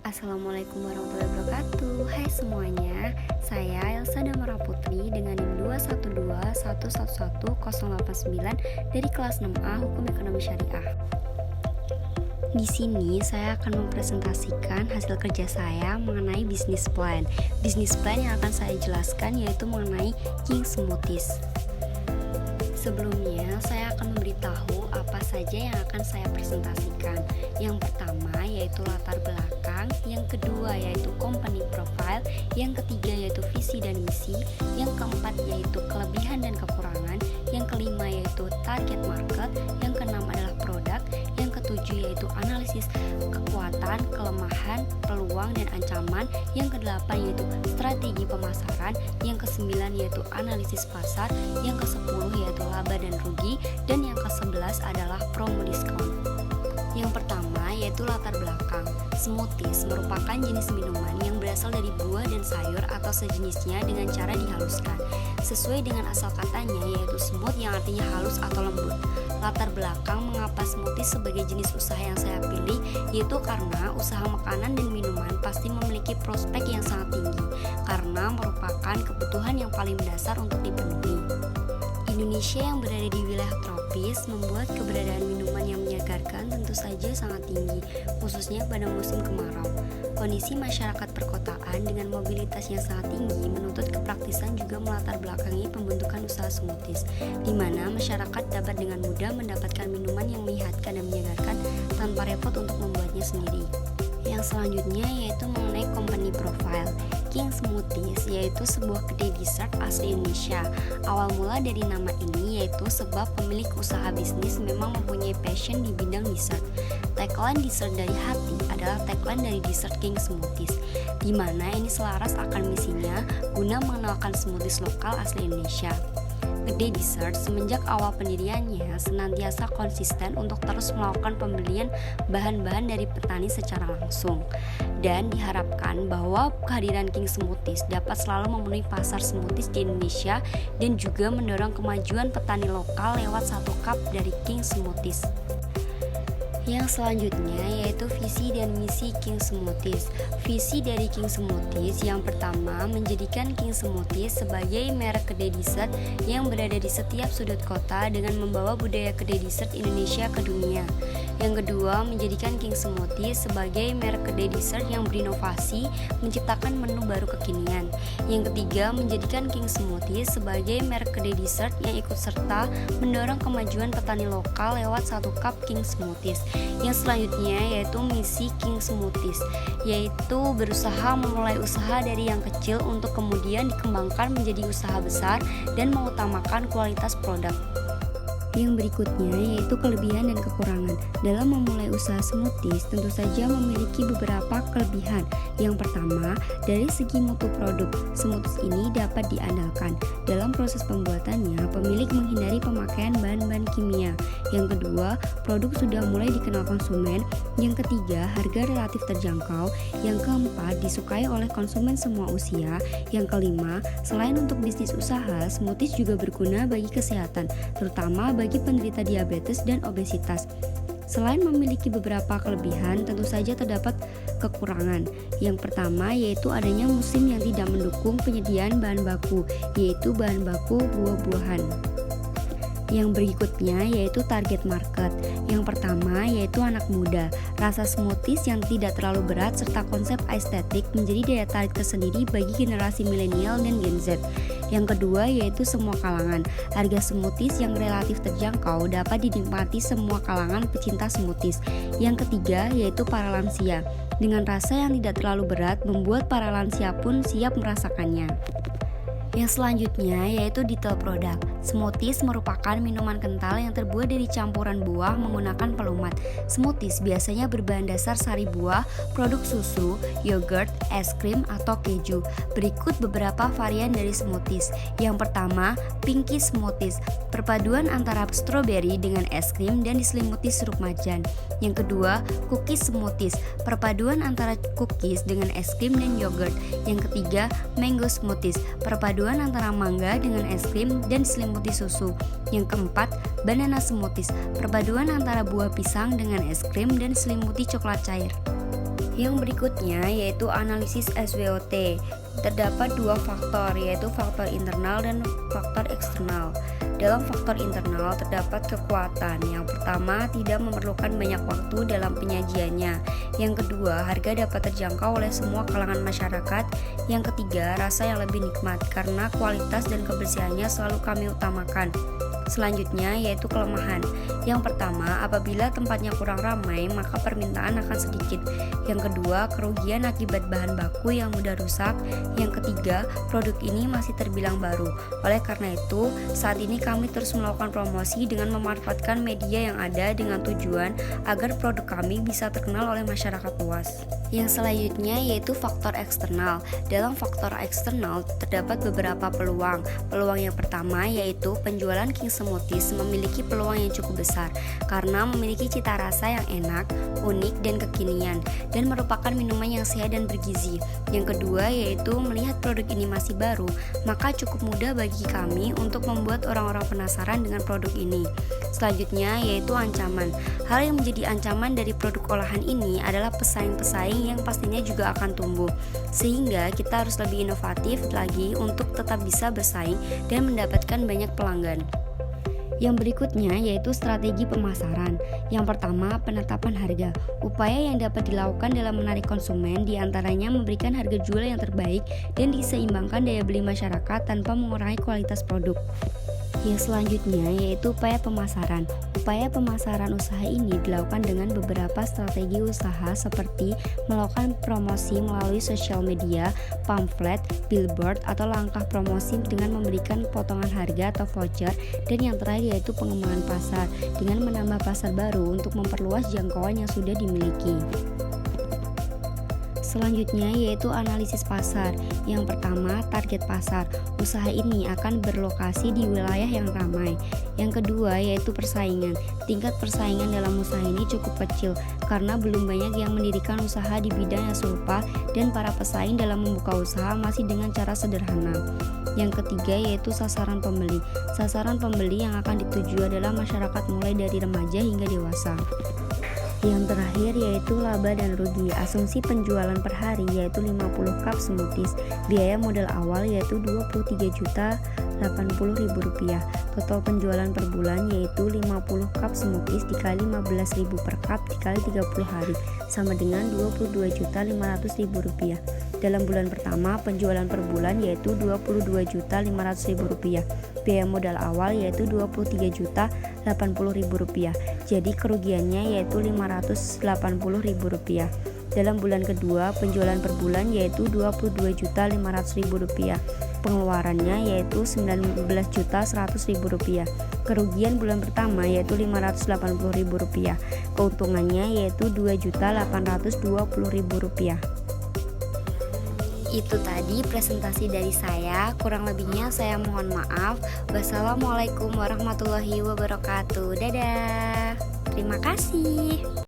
Assalamualaikum warahmatullahi wabarakatuh. Hai semuanya, saya Elsa Damara Putri dengan NIM 212111089 dari kelas 6A Hukum Ekonomi Syariah. Di sini saya akan mempresentasikan hasil kerja saya mengenai bisnis plan. Bisnis plan yang akan saya jelaskan yaitu mengenai King Smoothies. Sebelumnya, saya akan memberitahu apa saja yang akan saya presentasikan. Yang pertama yaitu latar belakang, yang kedua yaitu company profile, yang ketiga yaitu visi dan misi, yang keempat yaitu kelebihan dan kekurangan, yang kelima yaitu target market, yang keenam adalah produk, yang ketujuh yaitu analisis kekuatan, kelemahan, peluang, dan ancaman, yang kedelapan yaitu strategi pemasaran, yang kesembilan yaitu analisis pasar, yang kesepuluh yaitu laba dan rugi, dan yang ke-11 adalah promo diskon. Yang pertama yaitu latar belakang. Smoothies merupakan jenis minuman yang berasal dari buah dan sayur atau sejenisnya dengan cara dihaluskan. Sesuai dengan asal katanya yaitu smooth yang artinya halus atau lembut. Latar belakang mengapa smoothies sebagai jenis usaha yang saya pilih yaitu karena usaha makanan dan minuman pasti memiliki prospek yang sangat tinggi karena merupakan kebutuhan yang paling mendasar untuk dipenuhi. Indonesia yang berada di wilayah tropis membuat keberadaan minuman yang menyegarkan tentu saja sangat tinggi, khususnya pada musim kemarau. Kondisi masyarakat perkotaan dengan mobilitas yang sangat tinggi menuntut kepraktisan juga melatar belakangi pembentukan usaha smoothies, di mana masyarakat dapat dengan mudah mendapatkan minuman yang menyehatkan dan menyegarkan tanpa repot untuk membuatnya sendiri. Yang selanjutnya yaitu mengenai company profile. King Smoothies yaitu sebuah kedai dessert asli Indonesia. Awal mula dari nama ini yaitu sebab pemilik usaha bisnis memang mempunyai passion di bidang dessert. Tagline dessert dari hati adalah tagline dari dessert King Smoothies, di mana ini selaras akan misinya guna mengenalkan smoothies lokal asli Indonesia. Kedai dessert semenjak awal pendiriannya senantiasa konsisten untuk terus melakukan pembelian bahan-bahan dari petani secara langsung, dan diharapkan bahwa kehadiran King Smoothies dapat selalu memenuhi pasar smoothies di Indonesia dan juga mendorong kemajuan petani lokal lewat satu cup dari King Smoothies. Yang selanjutnya yaitu visi dan misi King Smoothies. Visi dari King Smoothies yang pertama menjadikan King Smoothies sebagai merek kedai dessert yang berada di setiap sudut kota dengan membawa budaya kedai dessert Indonesia ke dunia. Yang kedua menjadikan King Smoothies sebagai merek kedai dessert yang berinovasi menciptakan menu baru kekinian. Yang ketiga menjadikan King Smoothies sebagai merek kedai dessert yang ikut serta mendorong kemajuan petani lokal lewat satu cup King Smoothies. Yang selanjutnya yaitu misi King Smoothies, yaitu berusaha memulai usaha dari yang kecil untuk kemudian dikembangkan menjadi usaha besar dan mengutamakan kualitas produk. Yang berikutnya yaitu kelebihan dan kekurangan. Dalam memulai usaha smoothies tentu saja memiliki beberapa kelebihan. Yang pertama, dari segi mutu produk, smoothies ini dapat diandalkan. Dalam proses pembuatannya, pemilik menghindari pemakaian bahan-bahan kimia. Yang kedua, produk sudah mulai dikenal konsumen. Yang ketiga, harga relatif terjangkau. Yang keempat, disukai oleh konsumen semua usia. Yang kelima, selain untuk bisnis usaha, smoothies juga berguna bagi kesehatan, terutama bagi penderita diabetes dan obesitas. Selain memiliki beberapa kelebihan, tentu saja terdapat kekurangan. Yang pertama yaitu adanya musim yang tidak mendukung penyediaan bahan baku, yaitu bahan baku buah-buahan. Yang berikutnya yaitu target market. Yang pertama yaitu anak muda. Rasa smoothies yang tidak terlalu berat serta konsep estetik menjadi daya tarik tersendiri bagi generasi milenial dan Gen Z. Yang kedua yaitu semua kalangan. Harga smoothies yang relatif terjangkau dapat dinikmati semua kalangan pecinta smoothies. Yang ketiga yaitu para lansia. Dengan rasa yang tidak terlalu berat membuat para lansia pun siap merasakannya. Yang selanjutnya yaitu detail produk. Smoothies merupakan minuman kental yang terbuat dari campuran buah menggunakan pelumat. Smoothies biasanya berbahan dasar sari buah, produk susu, yogurt, es krim, atau keju. Berikut beberapa varian dari smoothies. Yang pertama, Pinky Smoothies, perpaduan antara strawberry dengan es krim dan diselimuti sirup macan. Yang kedua, Cookies Smoothies, perpaduan antara cookies dengan es krim dan yogurt. Yang ketiga, Mango Smoothies, perpaduan antara mangga dengan es krim dan diselimuti susu. Yang keempat, Banana Smoothies, perpaduan antara buah pisang dengan es krim dan diselimuti coklat cair. Yang berikutnya yaitu analisis SWOT. Terdapat dua faktor, yaitu faktor internal dan faktor eksternal. Dalam faktor internal terdapat kekuatan. Yang pertama, tidak memerlukan banyak waktu dalam penyajiannya. Yang kedua, harga dapat terjangkau oleh semua kalangan masyarakat. Yang ketiga, rasa yang lebih nikmat karena kualitas dan kebersihannya selalu kami utamakan. Selanjutnya yaitu kelemahan. Yang pertama, apabila tempatnya kurang ramai, maka permintaan akan sedikit. Yang kedua, kerugian akibat bahan baku yang mudah rusak. Yang ketiga, produk ini masih terbilang baru. Oleh karena itu, saat ini kami terus melakukan promosi dengan memanfaatkan media yang ada dengan tujuan agar produk kami bisa terkenal oleh masyarakat luas. Yang selanjutnya yaitu faktor eksternal. Dalam faktor eksternal terdapat beberapa peluang. Peluang yang pertama yaitu penjualan King Smoothies memiliki peluang yang cukup besar karena memiliki cita rasa yang enak, unik, dan kekinian, dan merupakan minuman yang sehat dan bergizi. Yang kedua yaitu melihat produk ini masih baru, maka cukup mudah bagi kami untuk membuat orang-orang penasaran dengan produk ini. Selanjutnya yaitu ancaman. Hal yang menjadi ancaman dari produk olahan ini adalah pesaing-pesaing yang pastinya juga akan tumbuh, sehingga kita harus lebih inovatif lagi untuk tetap bisa bersaing dan mendapatkan banyak pelanggan. Yang berikutnya yaitu strategi pemasaran. Yang pertama, penetapan harga. Upaya yang dapat dilakukan dalam menarik konsumen diantaranya memberikan harga jual yang terbaik dan diseimbangkan daya beli masyarakat tanpa mengurangi kualitas produk. Yang selanjutnya yaitu upaya pemasaran. Upaya pemasaran usaha ini dilakukan dengan beberapa strategi usaha seperti melakukan promosi melalui sosial media, pamflet, billboard, atau langkah promosi dengan memberikan potongan harga atau voucher, dan yang terakhir yaitu pengembangan pasar dengan menambah pasar baru untuk memperluas jangkauan yang sudah dimiliki. Selanjutnya yaitu analisis pasar. Yang pertama, target pasar. Usaha ini akan berlokasi di wilayah yang ramai. Yang kedua yaitu persaingan. Tingkat persaingan dalam usaha ini cukup kecil karena belum banyak yang mendirikan usaha di bidang yang serupa dan para pesaing dalam membuka usaha masih dengan cara sederhana. Yang ketiga yaitu sasaran pembeli. Sasaran pembeli yang akan dituju adalah masyarakat mulai dari remaja hingga dewasa. Yang terakhir yaitu laba dan rugi. Asumsi penjualan per hari yaitu 50 cup smoothies. Biaya modal awal yaitu Rp23.080.000. Total penjualan per bulan yaitu 50 cup smoothies dikali 15.000 per cup dikali 30 hari sama dengan Rp22.500.000. Dalam bulan pertama, penjualan per bulan yaitu Rp22.500.000. Biaya modal awal yaitu Rp23.080.000. Jadi kerugiannya yaitu Rp580.000. Dalam bulan kedua, penjualan per bulan yaitu Rp22.500.000. Pengeluarannya yaitu Rp19.100.000. Kerugian bulan pertama yaitu Rp580.000. Keuntungannya yaitu Rp2.820.000. Itu tadi presentasi dari saya, kurang lebihnya saya mohon maaf. Wassalamualaikum warahmatullahi wabarakatuh. Dadah. Terima kasih.